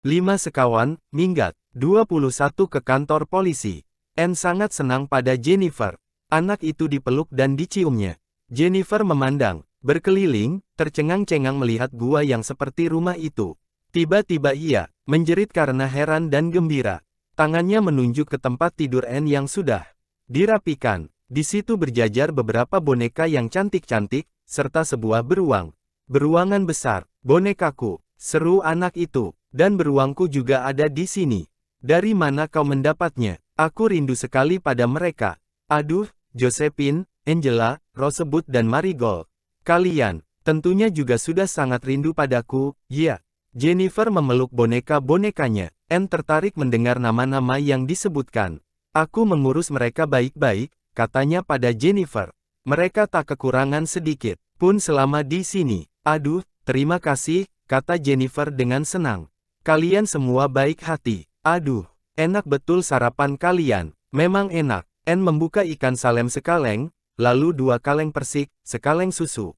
5 sekawan, minggat. 21 ke kantor polisi. Anne sangat senang pada Jennifer. Anak itu dipeluk dan diciumnya. Jennifer memandang, berkeliling, tercengang-cengang melihat gua yang seperti rumah itu. Tiba-tiba ia menjerit karena heran dan gembira. Tangannya menunjuk ke tempat tidur Anne yang sudah dirapikan. Di situ berjajar beberapa boneka yang cantik-cantik, serta sebuah beruang. Beruangan besar, bonekaku, seru anak itu, dan beruangku juga ada di sini. Dari mana kau mendapatnya? Aku rindu sekali pada mereka. Aduh, Josephine, Angela, Rosebud dan Marigold. Kalian, tentunya juga sudah sangat rindu padaku, ya. Jennifer memeluk boneka-bonekanya. Anne tertarik mendengar nama-nama yang disebutkan. Aku mengurus mereka baik-baik, katanya pada Jennifer. Mereka tak kekurangan sedikit pun selama di sini. Aduh, terima kasih, kata Jennifer dengan senang. Kalian semua baik hati. Aduh, enak betul sarapan kalian. Memang enak. Anne membuka ikan salem sekaleng, lalu 2 kaleng persik, sekaleng susu.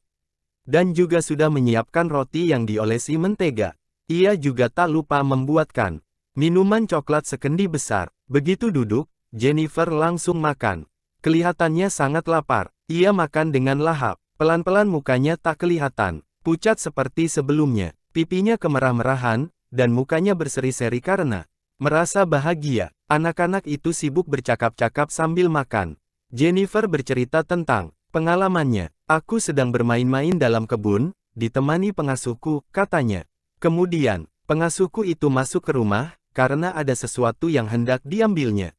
Dan juga sudah menyiapkan roti yang diolesi mentega. Ia juga tak lupa membuatkan minuman coklat sekendi besar. Begitu duduk, Jennifer langsung makan. Kelihatannya sangat lapar. Ia makan dengan lahap. Pelan-pelan mukanya tak kelihatan pucat seperti sebelumnya. Pipinya kemerah-merahan, dan mukanya berseri-seri karena merasa bahagia. Anak-anak itu sibuk bercakap-cakap sambil makan. Jennifer bercerita tentang pengalamannya. Aku sedang bermain-main dalam kebun, ditemani pengasuhku, katanya. Kemudian, pengasuhku itu masuk ke rumah, karena ada sesuatu yang hendak diambilnya.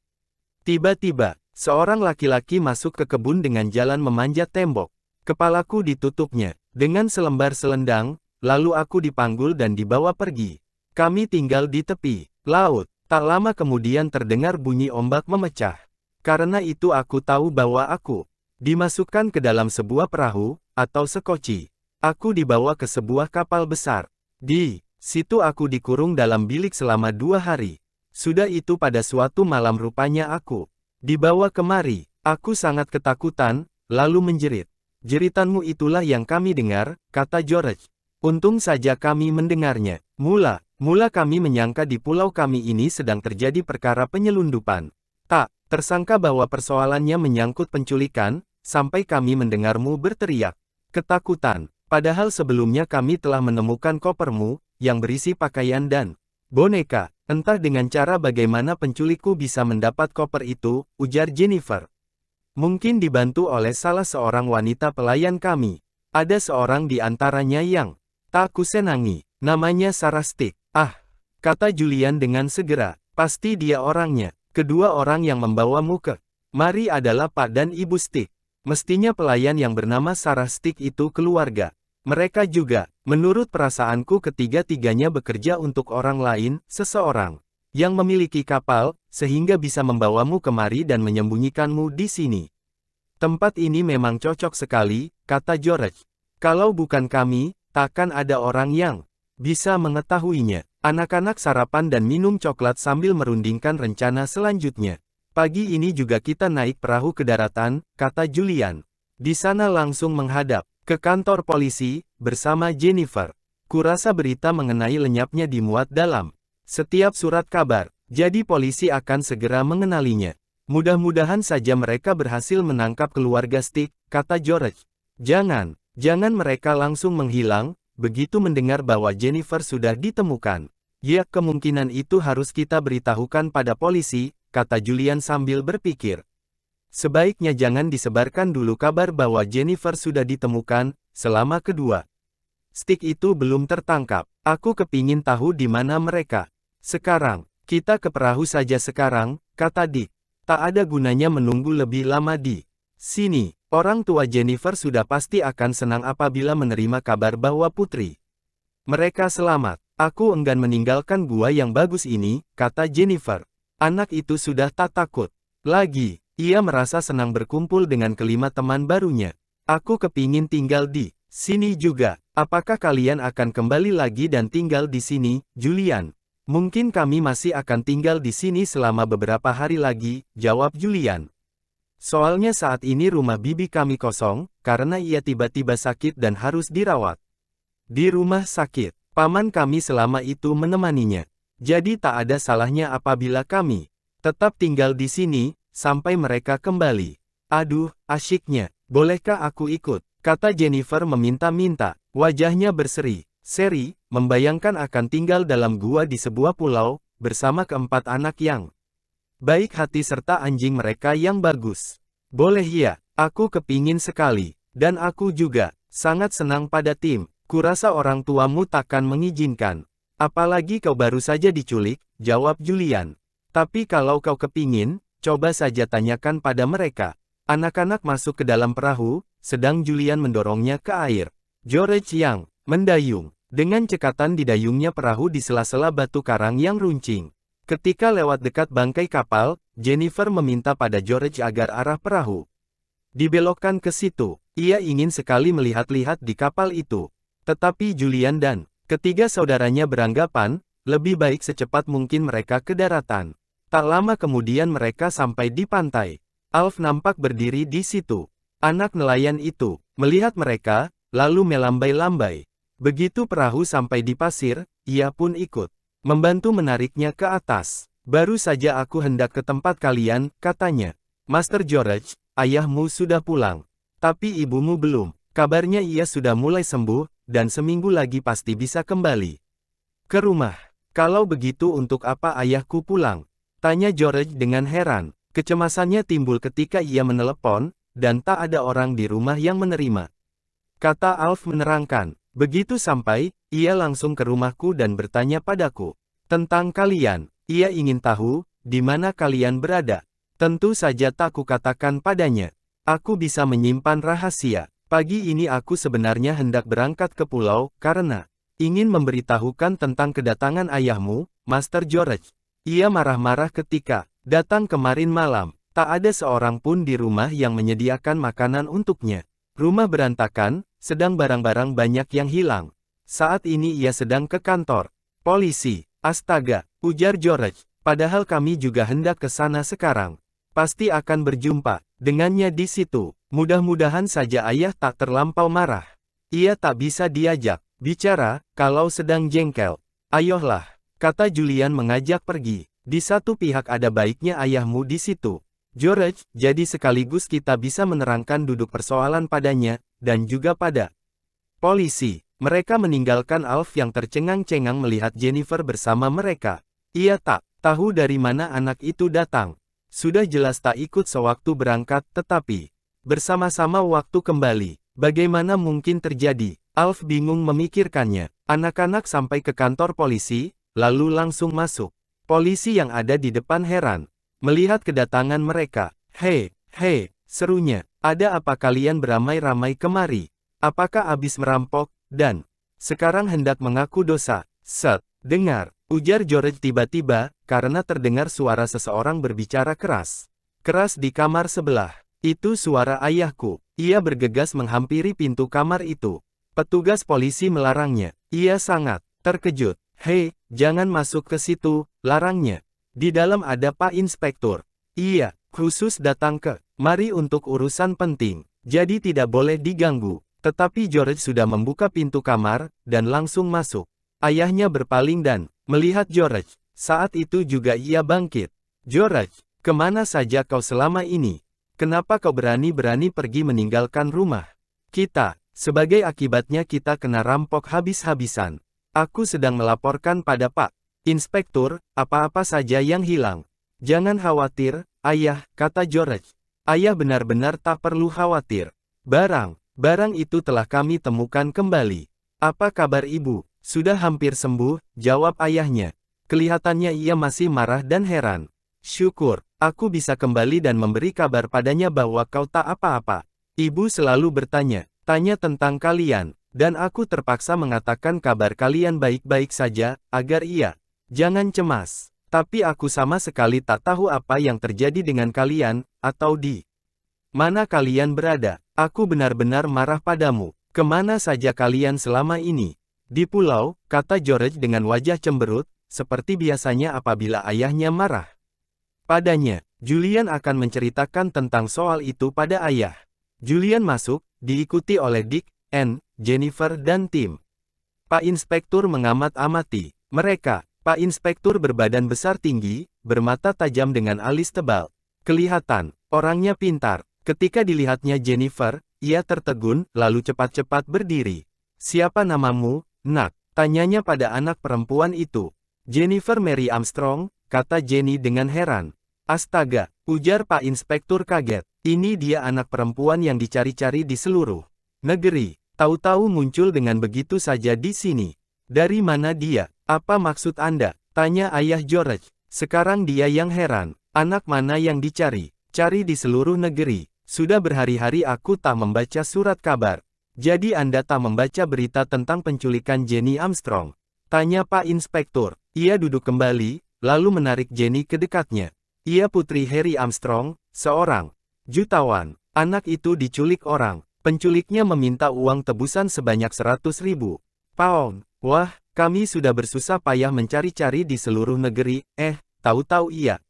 Tiba-tiba, seorang laki-laki masuk ke kebun dengan jalan memanjat tembok. Kepalaku ditutupnya dengan selembar selendang, lalu aku dipanggul dan dibawa pergi. Kami tinggal di tepi laut. Tak lama kemudian terdengar bunyi ombak memecah. Karena itu aku tahu bahwa aku dimasukkan ke dalam sebuah perahu, atau sekoci. Aku dibawa ke sebuah kapal besar. Di situ aku dikurung dalam bilik selama 2 hari. Sudah itu pada suatu malam rupanya aku dibawa kemari. Aku sangat ketakutan, lalu menjerit. Jeritanmu itulah yang kami dengar, kata George. Untung saja kami mendengarnya. Mula kami menyangka di pulau kami ini sedang terjadi perkara penyelundupan. Tak tersangka bahwa persoalannya menyangkut penculikan, sampai kami mendengarmu berteriak ketakutan. Padahal sebelumnya kami telah menemukan kopermu, yang berisi pakaian dan boneka. Entah dengan cara bagaimana penculikku bisa mendapat koper itu, ujar Jennifer. Mungkin dibantu oleh salah seorang wanita pelayan kami. Ada seorang di antaranya yang tak kusenangi. Namanya Sarah Stick. Ah, kata Julian dengan segera. Pasti dia orangnya. Kedua orang yang membawamu ke mari adalah Pak dan Ibu Stick. Mestinya pelayan yang bernama Sarah Stick itu keluarga. Mereka juga, menurut perasaanku ketiga-tiganya bekerja untuk orang lain, seseorang yang memiliki kapal, sehingga bisa membawamu kemari dan menyembunyikanmu di sini. Tempat ini memang cocok sekali, kata George. Kalau bukan kami, takkan ada orang yang bisa mengetahuinya. Anak-anak sarapan dan minum coklat sambil merundingkan rencana selanjutnya. Pagi ini juga kita naik perahu ke daratan, kata Julian. Di sana langsung menghadap ke kantor polisi, bersama Jennifer. Kurasa berita mengenai lenyapnya dimuat dalam setiap surat kabar, jadi polisi akan segera mengenalinya. Mudah-mudahan saja mereka berhasil menangkap keluarga Stick, kata George. Jangan mereka langsung menghilang, begitu mendengar bahwa Jennifer sudah ditemukan. Ya, kemungkinan itu harus kita beritahukan pada polisi, kata Julian sambil berpikir. Sebaiknya jangan disebarkan dulu kabar bahwa Jennifer sudah ditemukan, selama kedua Stick itu belum tertangkap. Aku kepingin tahu di mana mereka. Sekarang, kita ke perahu saja sekarang, kata Dick. Tak ada gunanya menunggu lebih lama di sini. Orang tua Jennifer sudah pasti akan senang apabila menerima kabar bahwa putri mereka selamat. Aku enggan meninggalkan gua yang bagus ini, kata Jennifer. Anak itu sudah tak takut lagi. Ia merasa senang berkumpul dengan kelima teman barunya. Aku kepingin tinggal di sini juga. Apakah kalian akan kembali lagi dan tinggal di sini, Julian? Mungkin kami masih akan tinggal di sini selama beberapa hari lagi, jawab Julian. Soalnya saat ini rumah bibi kami kosong, karena ia tiba-tiba sakit dan harus dirawat di rumah sakit. Paman kami selama itu menemaninya. Jadi tak ada salahnya apabila kami tetap tinggal di sini, sampai mereka kembali. Aduh, asyiknya. Bolehkah aku ikut? Kata Jennifer meminta-minta. Wajahnya berseri. Seri, membayangkan akan tinggal dalam gua di sebuah pulau, bersama keempat anak yang baik hati serta anjing mereka yang bagus. Boleh ya, aku kepingin sekali. Dan aku juga, sangat senang pada Tim. Kurasa orang tuamu takkan mengizinkan. Apalagi kau baru saja diculik, jawab Julian. Tapi kalau kau kepingin, coba saja tanyakan pada mereka. Anak-anak masuk ke dalam perahu, sedang Julian mendorongnya ke air. George yang mendayung. Dengan cekatan didayungnya perahu di sela-sela batu karang yang runcing. Ketika lewat dekat bangkai kapal, Jennifer meminta pada George agar arah perahu dibelokkan ke situ. Ia ingin sekali melihat-lihat di kapal itu. Tetapi Julian dan ketiga saudaranya beranggapan, lebih baik secepat mungkin mereka ke daratan. Tak lama kemudian mereka sampai di pantai. Alf nampak berdiri di situ. Anak nelayan itu melihat mereka, lalu melambai-lambai. Begitu perahu sampai di pasir, ia pun ikut membantu menariknya ke atas. Baru saja aku hendak ke tempat kalian, katanya. Master George, ayahmu sudah pulang. Tapi ibumu belum. Kabarnya ia sudah mulai sembuh, dan seminggu lagi pasti bisa kembali ke rumah. Kalau begitu untuk apa ayahku pulang? Tanya George dengan heran. Kecemasannya timbul ketika ia menelepon, dan tak ada orang di rumah yang menerima. Kata Alf menerangkan. Begitu sampai, ia langsung ke rumahku dan bertanya padaku tentang kalian. Ia ingin tahu, di mana kalian berada. Tentu saja tak kukatakan padanya. Aku bisa menyimpan rahasia. Pagi ini aku sebenarnya hendak berangkat ke pulau, karena ingin memberitahukan tentang kedatangan ayahmu, Master George. Ia marah-marah ketika datang kemarin malam. Tak ada seorang pun di rumah yang menyediakan makanan untuknya. Rumah berantakan, sedang barang-barang banyak yang hilang. Saat ini ia sedang ke kantor polisi. Astaga, ujar George. Padahal kami juga hendak ke sana sekarang. Pasti akan berjumpa dengannya di situ. Mudah-mudahan saja ayah tak terlampau marah. Ia tak bisa diajak bicara kalau sedang jengkel. Ayolah, kata Julian mengajak pergi. Di satu pihak ada baiknya ayahmu di situ, George, jadi sekaligus kita bisa menerangkan duduk persoalan padanya, dan juga pada polisi. Mereka meninggalkan Alf yang tercengang-cengang melihat Jennifer bersama mereka. Ia tak tahu dari mana anak itu datang. Sudah jelas tak ikut sewaktu berangkat, tetapi bersama-sama waktu kembali. Bagaimana mungkin terjadi? Alf bingung memikirkannya. Anak-anak sampai ke kantor polisi, lalu langsung masuk. Polisi yang ada di depan heran melihat kedatangan mereka. Hei, serunya. Ada apa kalian beramai-ramai kemari? Apakah habis merampok, dan sekarang hendak mengaku dosa? Set, dengar, ujar George tiba-tiba, karena terdengar suara seseorang berbicara keras. Keras di kamar sebelah. Itu suara ayahku. Ia bergegas menghampiri pintu kamar itu. Petugas polisi melarangnya. Ia sangat terkejut. Hei, jangan masuk ke situ, larangnya. Di dalam ada Pak Inspektur. Iya, khusus datang ke mari untuk urusan penting. Jadi tidak boleh diganggu. Tetapi George sudah membuka pintu kamar, dan langsung masuk. Ayahnya berpaling dan melihat George. Saat itu juga ia bangkit. George, kemana saja kau selama ini? Kenapa kau berani-berani pergi meninggalkan rumah kita? Sebagai akibatnya kita kena rampok habis-habisan. Aku sedang melaporkan pada Pak Inspektur, apa-apa saja yang hilang. Jangan khawatir, ayah, kata George. Ayah benar-benar tak perlu khawatir. Barang itu telah kami temukan kembali. Apa kabar ibu? Sudah hampir sembuh, jawab ayahnya. Kelihatannya ia masih marah dan heran. Syukur, aku bisa kembali dan memberi kabar padanya bahwa kau tak apa-apa. Ibu selalu tanya tentang kalian. Dan aku terpaksa mengatakan kabar kalian baik-baik saja, agar ia jangan cemas. Tapi aku sama sekali tak tahu apa yang terjadi dengan kalian, atau di mana kalian berada. Aku benar-benar marah padamu. Kemana saja kalian selama ini? Di pulau, kata George dengan wajah cemberut, seperti biasanya apabila ayahnya marah padanya. Julian akan menceritakan tentang soal itu pada ayah. Julian masuk, diikuti oleh Dick, Anne, Jennifer dan Tim. Pak Inspektur mengamat-amati mereka. Pak Inspektur berbadan besar tinggi, bermata tajam dengan alis tebal. Kelihatan, orangnya pintar. Ketika dilihatnya Jennifer, ia tertegun, lalu cepat-cepat berdiri. "Siapa namamu, Nak?" tanyanya pada anak perempuan itu. "Jennifer Mary Armstrong," kata Jenny dengan heran. "Astaga," ujar Pak Inspektur kaget. "Ini dia anak perempuan yang dicari-cari di seluruh negeri. Tahu-tahu muncul dengan begitu saja di sini. Dari mana dia? Apa maksud Anda?" tanya ayah George. Sekarang dia yang heran. "Anak mana yang dicari? Cari di seluruh negeri. Sudah berhari-hari aku tak membaca surat kabar. Jadi Anda tak membaca berita tentang penculikan Jenny Armstrong?" tanya Pak Inspektur. Ia duduk kembali, lalu menarik Jenny ke dekatnya. "Ia putri Harry Armstrong, seorang jutawan. Anak itu diculik orang. Penculiknya meminta uang tebusan sebanyak 100.000 pound. Wah, kami sudah bersusah payah mencari-cari di seluruh negeri, tahu-tahu ia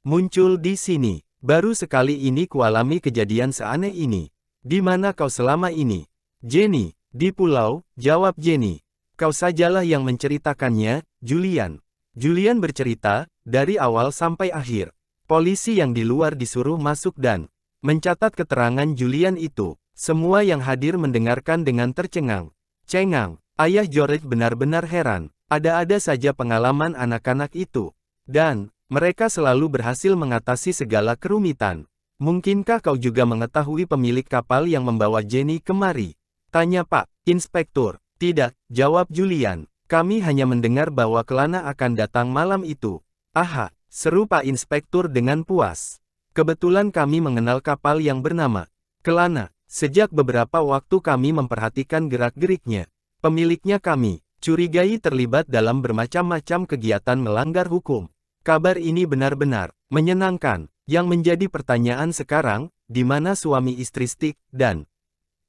muncul di sini. Baru sekali ini kualami kejadian seaneh ini. Di mana kau selama ini?" "Jenny, di pulau," jawab Jenny. "Kau sajalah yang menceritakannya, Julian." Julian bercerita, dari awal sampai akhir. Polisi yang di luar disuruh masuk dan mencatat keterangan Julian itu. Semua yang hadir mendengarkan dengan tercengang-cengang. Ayah George benar-benar heran. Ada-ada saja pengalaman anak-anak itu. Dan, mereka selalu berhasil mengatasi segala kerumitan. "Mungkinkah kau juga mengetahui pemilik kapal yang membawa Jenny kemari?" tanya Pak Inspektur. "Tidak," jawab Julian. "Kami hanya mendengar bahwa Kelana akan datang malam itu." "Aha," seru Pak Inspektur dengan puas. "Kebetulan kami mengenal kapal yang bernama Kelana. Sejak beberapa waktu kami memperhatikan gerak-geriknya. Pemiliknya kami curigai terlibat dalam bermacam-macam kegiatan melanggar hukum. Kabar ini benar-benar menyenangkan. Yang menjadi pertanyaan sekarang, di mana suami istri Stick, dan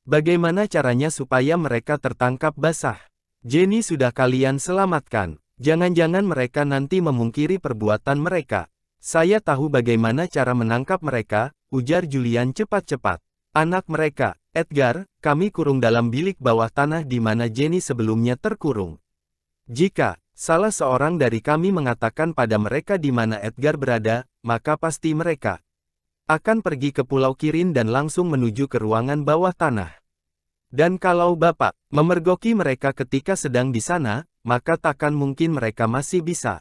bagaimana caranya supaya mereka tertangkap basah? Jenny sudah kalian selamatkan. Jangan-jangan mereka nanti memungkiri perbuatan mereka. Saya tahu bagaimana cara menangkap mereka," ujar Julian cepat-cepat. "Anak mereka, Edgar, kami kurung dalam bilik bawah tanah di mana Jenny sebelumnya terkurung. Jika salah seorang dari kami mengatakan pada mereka di mana Edgar berada, maka pasti mereka akan pergi ke Pulau Kirin dan langsung menuju ke ruangan bawah tanah. Dan kalau Bapak memergoki mereka ketika sedang di sana, maka takkan mungkin mereka masih bisa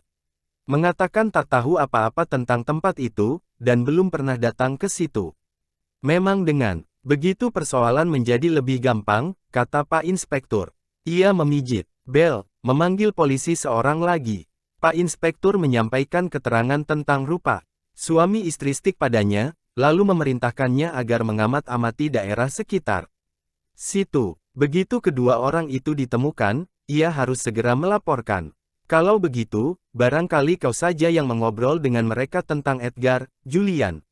mengatakan tak tahu apa-apa tentang tempat itu, dan belum pernah datang ke situ. Memang dengan begitu persoalan menjadi lebih gampang," kata Pak Inspektur. Ia memijit bel, memanggil polisi seorang lagi. Pak Inspektur menyampaikan keterangan tentang rupa suami istri Stick padanya, lalu memerintahkannya agar mengamat-amati daerah sekitar situ. Begitu kedua orang itu ditemukan, ia harus segera melaporkan. "Kalau begitu, barangkali kau saja yang mengobrol dengan mereka tentang Edgar, Julian,"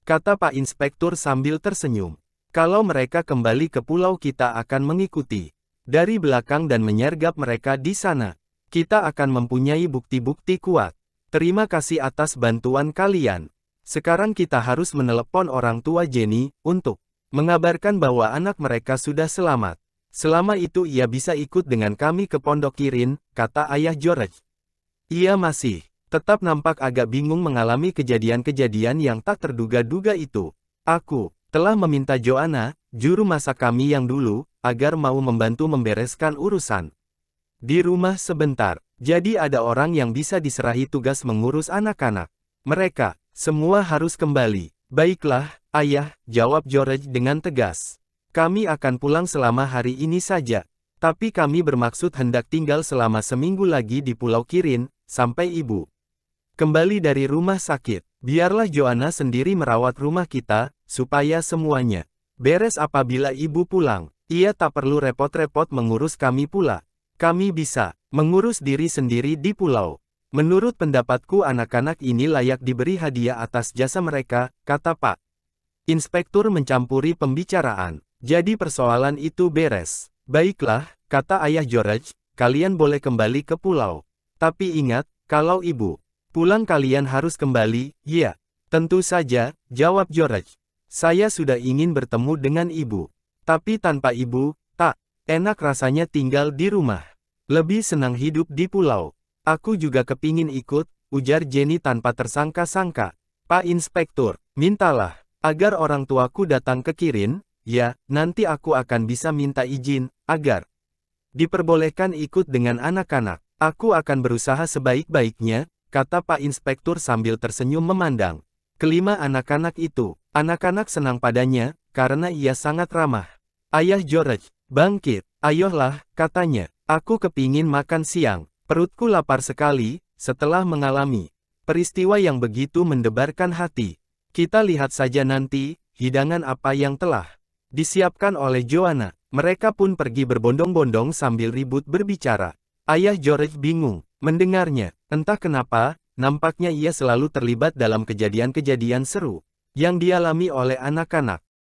kata Pak Inspektur sambil tersenyum. "Kalau mereka kembali ke pulau kita akan mengikuti dari belakang dan menyergap mereka di sana. Kita akan mempunyai bukti-bukti kuat. Terima kasih atas bantuan kalian. Sekarang kita harus menelepon orang tua Jenny, untuk mengabarkan bahwa anak mereka sudah selamat. Selama itu ia bisa ikut dengan kami ke Pondok Kirin," kata ayah George. Ia masih tetap nampak agak bingung mengalami kejadian-kejadian yang tak terduga-duga itu. "Aku telah meminta Joanna, juru masak kami yang dulu, agar mau membantu membereskan urusan di rumah sebentar. Jadi ada orang yang bisa diserahi tugas mengurus anak-anak. Mereka semua harus kembali." "Baiklah, ayah," jawab George dengan tegas. "Kami akan pulang selama hari ini saja. Tapi kami bermaksud hendak tinggal selama seminggu lagi di Pulau Kirin, sampai ibu kembali dari rumah sakit. Biarlah Joanna sendiri merawat rumah kita, supaya semuanya beres apabila ibu pulang. Ia tak perlu repot-repot mengurus kami pula. Kami bisa mengurus diri sendiri di pulau. Menurut pendapatku anak-anak ini layak diberi hadiah atas jasa mereka," kata Pak Inspektur mencampuri pembicaraan. "Jadi persoalan itu beres." "Baiklah," kata ayah George, "kalian boleh kembali ke pulau. Tapi ingat, kalau ibu pulang kalian harus kembali." "Ya, tentu saja," jawab George. "Saya sudah ingin bertemu dengan ibu. Tapi tanpa ibu, tak enak rasanya tinggal di rumah. Lebih senang hidup di pulau." Aku juga kepingin ikut, ujar Jenny tanpa tersangka-sangka. Pak Inspektur, mintalah, agar orang tuaku datang ke Kirin, ya, nanti aku akan bisa minta izin, agar diperbolehkan ikut dengan anak-anak. Aku akan berusaha sebaik-baiknya, kata Pak Inspektur sambil tersenyum memandang kelima anak-anak itu. Anak-anak senang padanya, karena ia sangat ramah. Ayah George, bangkit, ayolah, katanya. Aku kepingin makan siang. Perutku lapar sekali, setelah mengalami peristiwa yang begitu mendebarkan hati. Kita lihat saja nanti, hidangan apa yang telah disiapkan oleh Joanna. Mereka pun pergi berbondong-bondong sambil ribut berbicara. Ayah George bingung mendengarnya. Entah kenapa, nampaknya ia selalu terlibat dalam kejadian-kejadian seru yang dialami oleh anak-anak.